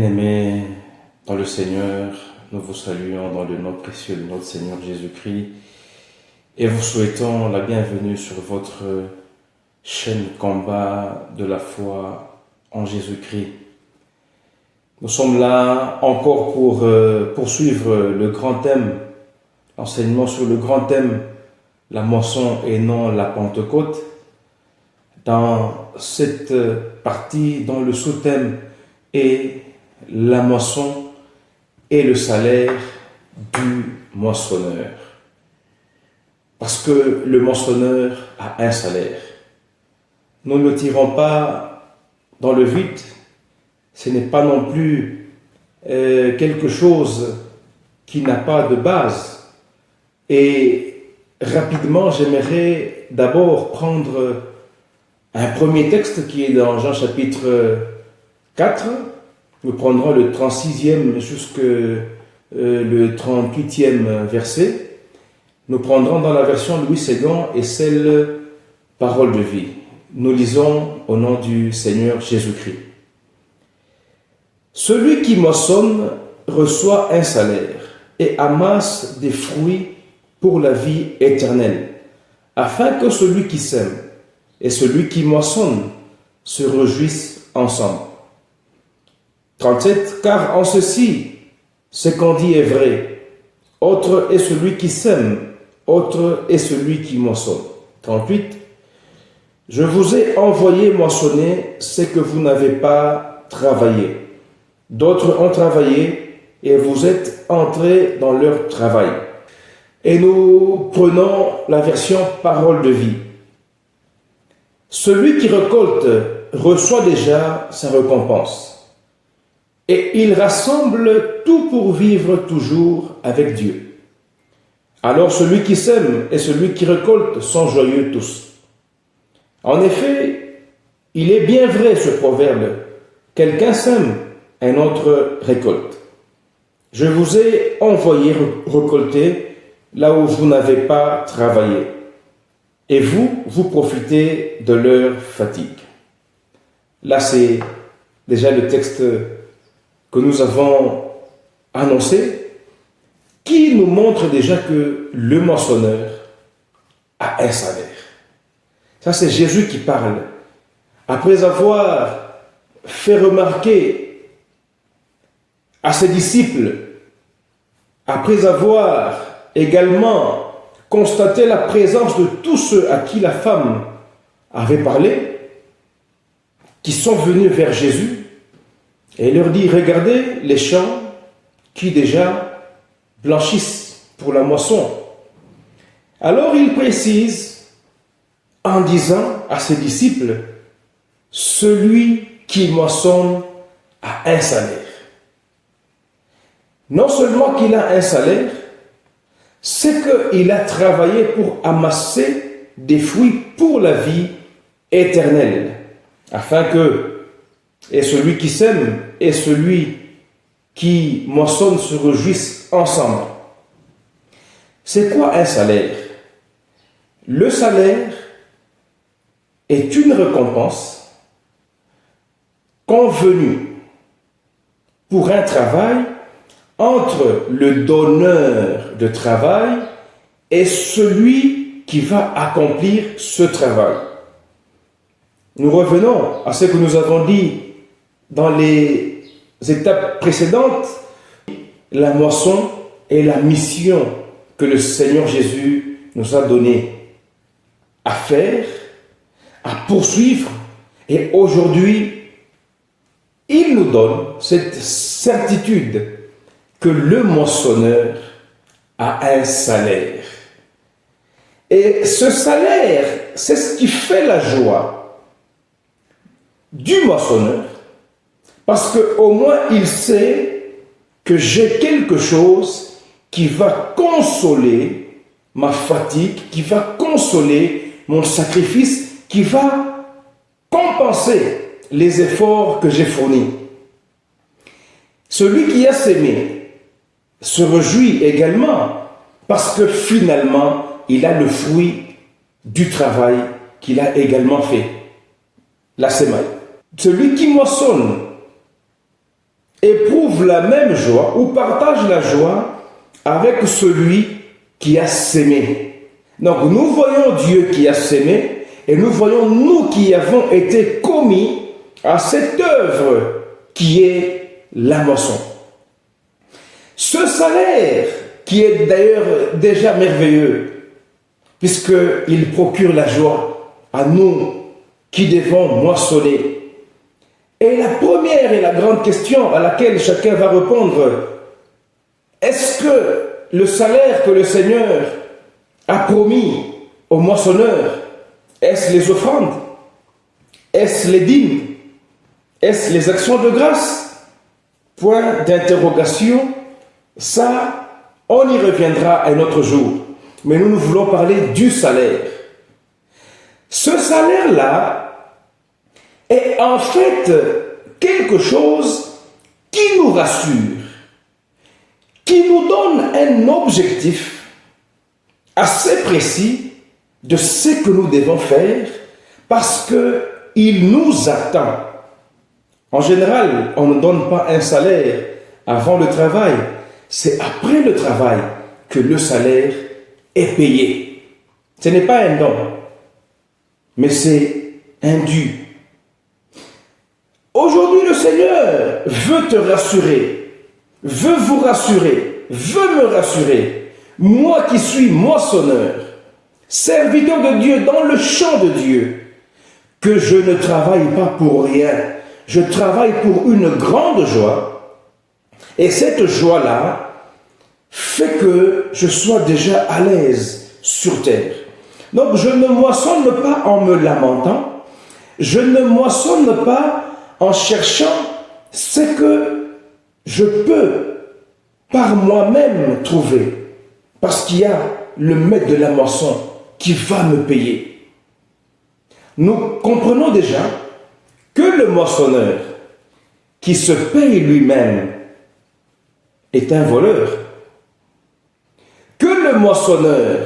Bien-aimés dans le Seigneur, nous vous saluons dans le nom précieux de notre Seigneur Jésus-Christ et vous souhaitons la bienvenue sur votre chaîne Combat de la foi en Jésus-Christ. Nous sommes là encore pour poursuivre le grand thème, l'enseignement sur le grand thème, la moisson et non la Pentecôte. Dans cette partie, dont le sous-thème est la moisson et le salaire du moissonneur. Parce que le moissonneur a un salaire. Nous ne le tirons pas dans le vide. Ce n'est pas non plus quelque chose qui n'a pas de base. Et rapidement, j'aimerais d'abord prendre un premier texte qui est dans Jean chapitre 4. Nous prendrons le 36e jusqu'au le 38e verset. Nous prendrons dans la version Louis Ségon et celle Parole de vie. Nous lisons au nom du Seigneur Jésus-Christ. Celui qui moissonne reçoit un salaire et amasse des fruits pour la vie éternelle, afin que celui qui sème et celui qui moissonne se réjouissent ensemble. 37. Car en ceci, ce qu'on dit est vrai. Autre est celui qui sème, autre est celui qui moissonne. 38. Je vous ai envoyé moissonner ce que vous n'avez pas travaillé. D'autres ont travaillé et vous êtes entrés dans leur travail. Et nous prenons la version Parole de vie. Celui qui récolte reçoit déjà sa récompense. Et il rassemble tout pour vivre toujours avec Dieu. Alors celui qui sème et celui qui récolte sont joyeux tous. En effet, il est bien vrai ce proverbe, quelqu'un sème, un autre récolte. Je vous ai envoyé récolter là où vous n'avez pas travaillé. Et vous profitez de leur fatigue. Là, c'est déjà le texte que nous avons annoncé, qui nous montre déjà que le moissonneur a un salaire. Ça, c'est Jésus qui parle. Après avoir fait remarquer à ses disciples, après avoir également constaté la présence de tous ceux à qui la femme avait parlé, qui sont venus vers Jésus, et il leur dit, regardez les champs qui déjà blanchissent pour la moisson. Alors il précise en disant à ses disciples, celui qui moissonne a un salaire. Non seulement qu'il a un salaire, c'est qu'il a travaillé pour amasser des fruits pour la vie éternelle, afin que et celui qui sème et celui qui moissonne se réjouissent ensemble. C'est quoi un salaire? Le salaire est une récompense convenue pour un travail entre le donneur de travail et celui qui va accomplir ce travail. Nous revenons à ce que nous avons dit dans les étapes précédentes, la moisson est la mission que le Seigneur Jésus nous a donnée à faire, à poursuivre, et aujourd'hui, il nous donne cette certitude que le moissonneur a un salaire. Et ce salaire, c'est ce qui fait la joie du moissonneur, parce qu'au moins il sait que j'ai quelque chose qui va consoler ma fatigue, qui va consoler mon sacrifice, qui va compenser les efforts que j'ai fournis. Celui qui a sémé se réjouit également parce que finalement, il a le fruit du travail qu'il a également fait, la semaille. Celui qui moissonne éprouve la même joie ou partage la joie avec celui qui a sémé. Donc nous voyons Dieu qui a sémé et nous voyons nous qui avons été commis à cette œuvre qui est la moisson. Ce salaire, qui est d'ailleurs déjà merveilleux, puisqu'il procure la joie à nous qui devons moissonner. Et la première et la grande question à laquelle chacun va répondre, est-ce que le salaire que le Seigneur a promis aux moissonneurs, est-ce les offrandes? Est-ce les dîmes? Est-ce les actions de grâce? Point d'interrogation. Ça, on y reviendra un autre jour. Mais nous voulons parler du salaire. Ce salaire-là est en fait quelque chose qui nous rassure, qui nous donne un objectif assez précis de ce que nous devons faire parce qu'il nous attend. En général, on ne donne pas un salaire avant le travail. C'est après le travail que le salaire est payé. Ce n'est pas un don, mais c'est un dû. Aujourd'hui, le Seigneur veut te rassurer, veut vous rassurer, veut me rassurer. Moi qui suis moissonneur, serviteur de Dieu dans le champ de Dieu, que je ne travaille pas pour rien. Je travaille pour une grande joie. Et cette joie-là fait que je sois déjà à l'aise sur terre. Donc je ne moissonne pas en me lamentant. Je ne moissonne pas en cherchant ce que je peux par moi-même trouver. Parce qu'il y a le maître de la moisson qui va me payer. Nous comprenons déjà que le moissonneur qui se paye lui-même est un voleur. Que le moissonneur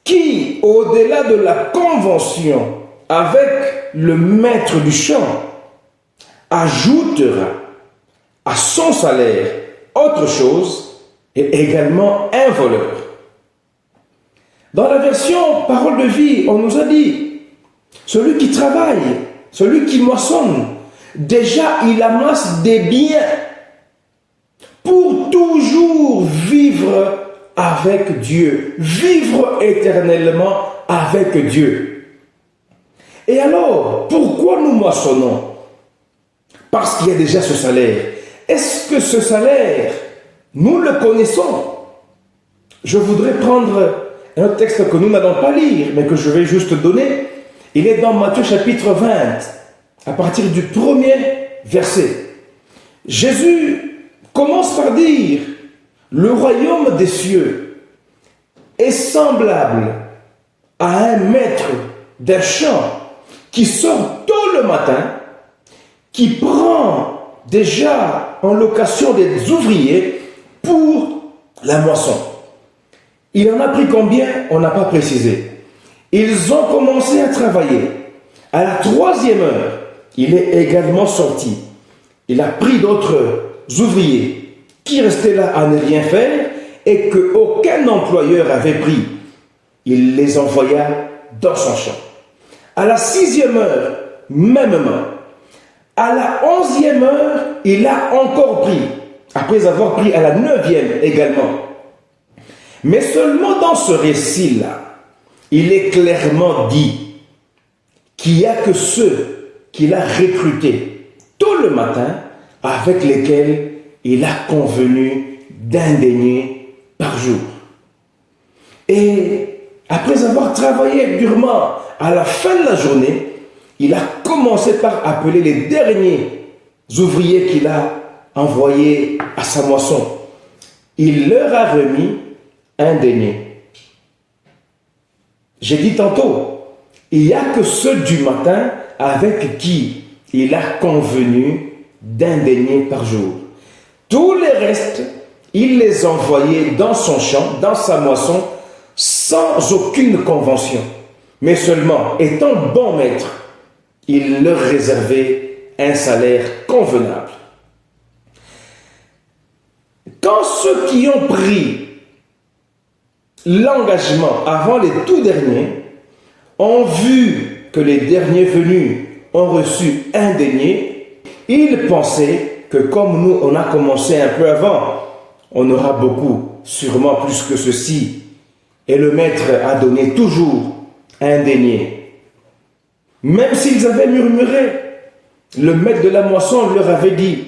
qui, au-delà de la convention avec le maître du champ, ajoutera à son salaire autre chose, est également un voleur. Dans la version Parole de vie, on nous a dit, celui qui travaille, celui qui moissonne, déjà il amasse des biens pour toujours vivre avec Dieu, vivre éternellement avec Dieu. Et alors, pourquoi nous moissonnons? Parce qu'il y a déjà ce salaire. Est-ce que ce salaire, nous le connaissons? Je voudrais prendre un autre texte que nous n'allons pas lire, mais que je vais juste donner. Il est dans Matthieu chapitre 20, à partir du premier verset. Jésus commence par dire, le royaume des cieux est semblable à un maître d'un champ qui sort tôt le matin, qui prend déjà en location des ouvriers pour la moisson. Il en a pris combien? On n'a pas précisé. Ils ont commencé à travailler. À la 3e heure, il est également sorti. Il a pris d'autres ouvriers qui restaient là à ne rien faire et qu'aucun employeur avait pris. Il les envoya dans son champ. À la 6e heure, mêmement. À la 11e heure, il a encore pris, après avoir pris à la 9e également. Mais seulement dans ce récit-là, il est clairement dit qu'il n'y a que ceux qu'il a recrutés tôt le matin avec lesquels il a convenu d'un denier par jour. Et après avoir travaillé durement à la fin de la journée, il a commencé par appeler les derniers ouvriers qu'il a envoyés à sa moisson. Il leur a remis un denier. J'ai dit tantôt, il n'y a que ceux du matin avec qui il a convenu d'un denier par jour. Tous les restes, il les envoyait dans son champ, dans sa moisson, sans aucune convention. Mais seulement, étant bon maître, il leur réservait un salaire convenable. Pourtant, ceux qui ont pris l'engagement avant les tout derniers ont vu que les derniers venus ont reçu un denier. Ils pensaient que comme nous, on a commencé un peu avant, on aura beaucoup, sûrement plus que ceci. Et le maître a donné toujours un denier. Même s'ils avaient murmuré, le maître de la moisson leur avait dit,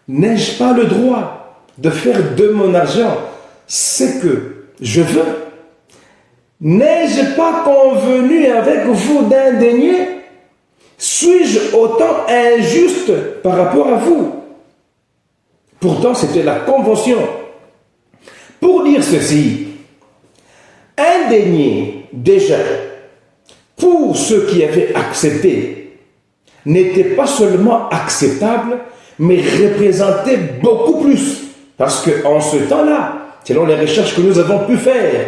n'ai-je pas le droit de faire de mon argent ce que je veux? N'ai-je pas convenu avec vous d'un denier? Suis-je autant injuste par rapport à vous? Pourtant, c'était la convention. Pour dire ceci, un denier, déjà, pour ceux qui avaient accepté, n'était pas seulement acceptable, mais représentait beaucoup plus. Parce qu'en ce temps-là, selon les recherches que nous avons pu faire,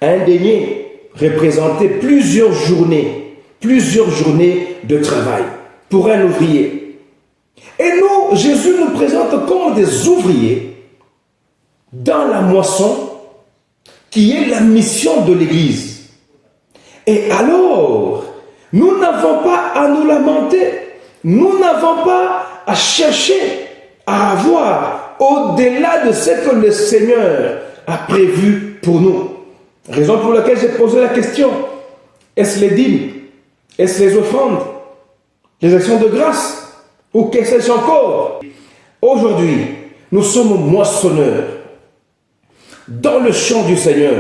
un denier représentait plusieurs journées de travail pour un ouvrier. Et nous, Jésus nous présente comme des ouvriers dans la moisson qui est la mission de l'Église. Et alors, nous n'avons pas à nous lamenter, nous n'avons pas à chercher à avoir au-delà de ce que le Seigneur a prévu pour nous. Raison pour laquelle j'ai posé la question, est-ce les dîmes? Est-ce les offrandes? Les actions de grâce? Ou qu'est-ce encore? Aujourd'hui, nous sommes moissonneurs dans le champ du Seigneur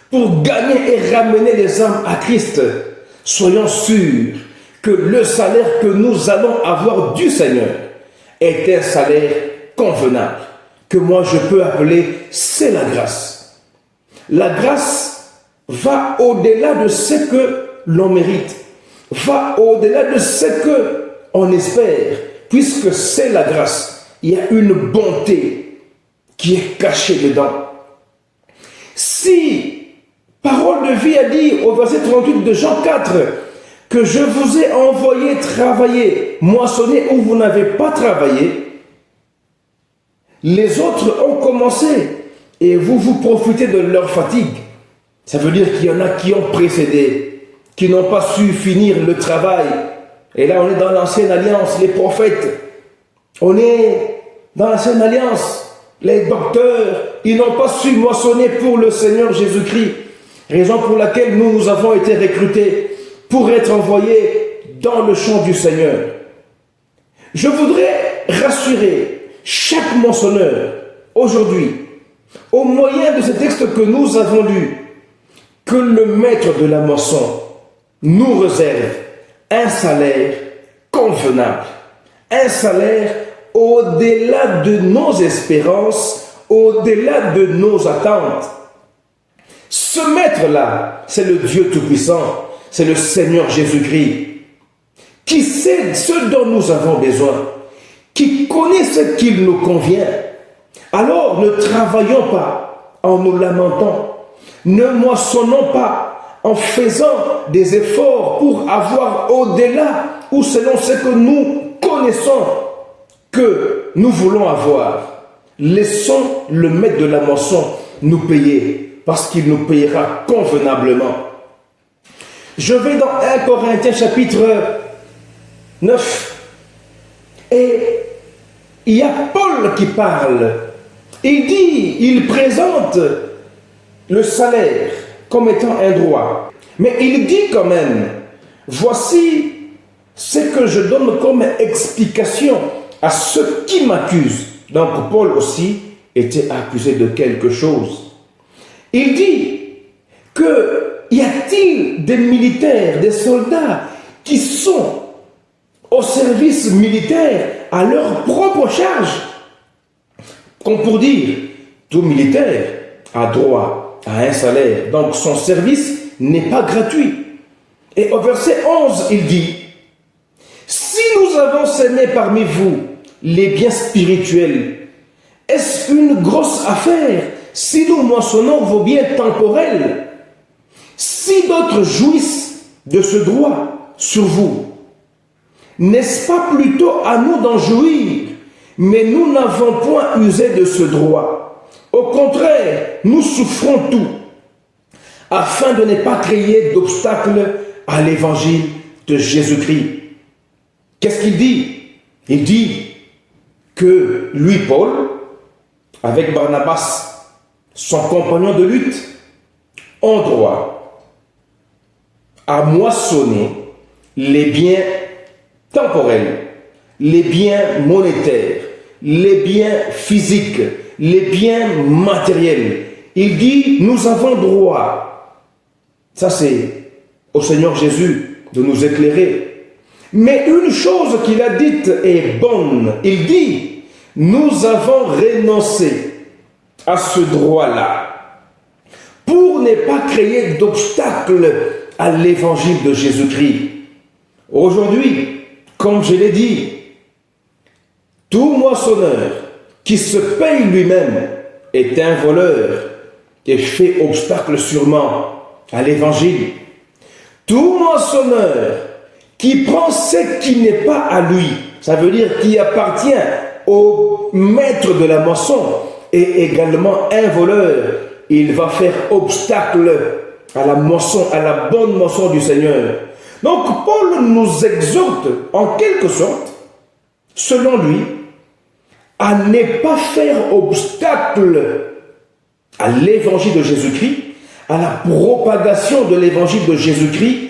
pour gagner et ramener les âmes à Christ. Soyons sûrs que le salaire que nous allons avoir du Seigneur est un salaire convenable, que moi je peux appeler c'est la grâce. La grâce va au-delà de ce que l'on mérite, va au-delà de ce que on espère, puisque c'est la grâce. Il y a une bonté qui est cachée dedans. Si Parole de vie a dit au verset 38 de Jean 4 que je vous ai envoyé travailler, moissonner où vous n'avez pas travaillé, les autres ont commencé et vous profitez de leur fatigue. Ça veut dire qu'il y en a qui ont précédé, qui n'ont pas su finir le travail. Et là, on est dans l'ancienne alliance, les prophètes. On est dans l'ancienne alliance. Les docteurs, ils n'ont pas su moissonner pour le Seigneur Jésus-Christ. Raison pour laquelle nous avons été recrutés pour être envoyés dans le champ du Seigneur. Je voudrais rassurer chaque moissonneur aujourd'hui, au moyen de ce texte que nous avons lu, que le maître de la moisson nous réserve un salaire convenable, un salaire au-delà de nos espérances, au-delà de nos attentes. Ce maître-là, c'est le Dieu Tout-Puissant, c'est le Seigneur Jésus-Christ, qui sait ce dont nous avons besoin, qui connaît ce qu'il nous convient. Alors ne travaillons pas en nous lamentant, ne moissonnons pas en faisant des efforts pour avoir au-delà ou selon ce que nous connaissons que nous voulons avoir. Laissons le maître de la moisson nous payer, parce qu'il nous payera convenablement. Je vais dans 1 Corinthiens chapitre 9. Et il y a Paul qui parle. Il dit, il présente le salaire comme étant un droit. Mais il dit quand même, voici ce que je donne comme explication à ceux qui m'accusent. Donc Paul aussi était accusé de quelque chose. Il dit que y a-t-il des militaires, des soldats qui sont au service militaire à leur propre charge? Comme pour dire, tout militaire a droit à un salaire, donc son service n'est pas gratuit. Et au verset 11, il dit, si nous avons semé parmi vous les biens spirituels, est-ce une grosse affaire si nous moissonnons vos biens temporels? Si d'autres jouissent de ce droit sur vous, n'est-ce pas plutôt à nous d'en jouir? Mais nous n'avons point usé de ce droit. Au contraire, nous souffrons tout afin de ne pas créer d'obstacles à l'évangile de Jésus-Christ. Qu'est-ce qu'il dit? Il dit que lui, Paul, avec Barnabas, son compagnon de lutte, ont droit à moissonner les biens temporels, les biens monétaires, les biens physiques, les biens matériels. Il dit, nous avons droit. Ça, c'est au Seigneur Jésus de nous éclairer. Mais une chose qu'il a dite est bonne. Il dit, nous avons renoncé à ce droit-là pour ne pas créer d'obstacles à l'évangile de Jésus-Christ. Aujourd'hui, comme je l'ai dit, tout moissonneur qui se paye lui-même est un voleur et fait obstacle sûrement à l'évangile. Tout moissonneur qui prend ce qui n'est pas à lui, ça veut dire qui appartient au maître de la moisson, est également un voleur. Il va faire obstacle à la moisson, à la bonne moisson du Seigneur. Donc Paul nous exhorte en quelque sorte, selon lui, à ne pas faire obstacle à l'évangile de Jésus-Christ, à la propagation de l'évangile de Jésus-Christ,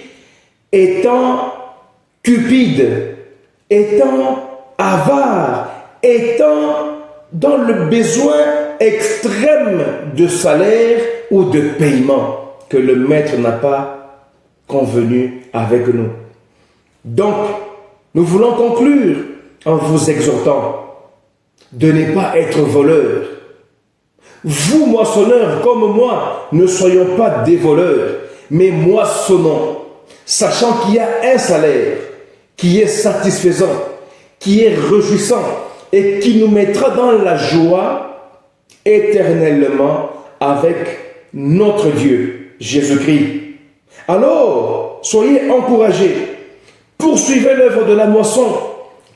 étant cupide, étant avare, étant dans le besoin extrême de salaire ou de paiement que le maître n'a pas convenu avec nous. Donc, nous voulons conclure en vous exhortant de ne pas être voleur. Vous, moissonneurs, comme moi, ne soyons pas des voleurs, mais moissonnons, sachant qu'il y a un salaire qui est satisfaisant, qui est réjouissant et qui nous mettra dans la joie éternellement avec notre Dieu, Jésus-Christ. Alors, soyez encouragés, poursuivez l'œuvre de la moisson,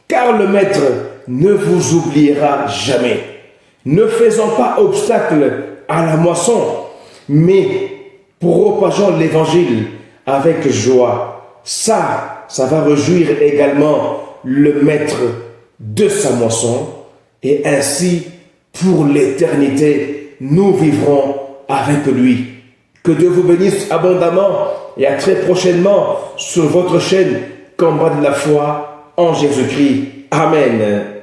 car le Maître ne vous oubliera jamais. Ne faisons pas obstacle à la moisson, mais propageons l'évangile avec joie. Ça va réjouir également le maître de sa moisson, et ainsi, pour l'éternité, nous vivrons avec lui. Que Dieu vous bénisse abondamment et à très prochainement sur votre chaîne Combat de la foi en Jésus-Christ. Amen.